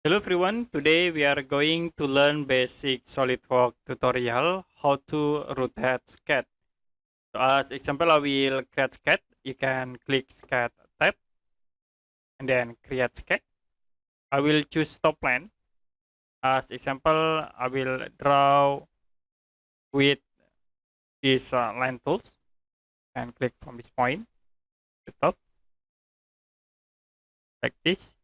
Hello everyone, today we are going to learn basic SolidWorks tutorial how to rotate sketch. So as example, I will create sketch. You can click sketch tab and then create sketch. I will choose top plane. As example, I will draw with these line tools and click from this point to top like this.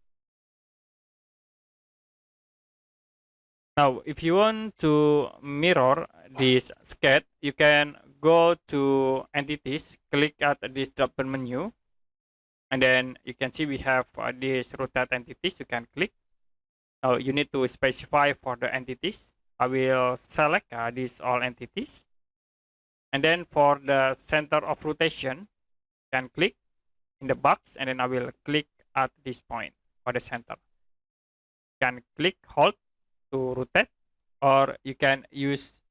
Now, if you want to mirror this sketch, you can go to entities, click at this drop down menu, and then you can see we have this rotate entities. You can click. Now, you need to specify for the entities. I will select these all entities. And then for the center of rotation, you can click in the box, and then I will click at this point for the center. You can click hold to rotate, or you can use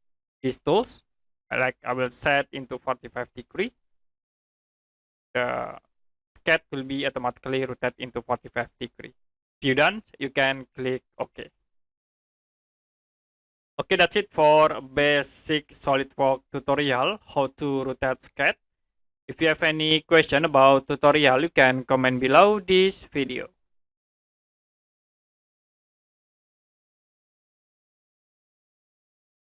these tools. Like I will set into 45 degree. The sketch will be automatically rotate into 45 degree. If you done, you can click OK. Okay, that's it for basic SolidWorks tutorial how to rotate sketch. If you have any question about tutorial, you can comment below this video.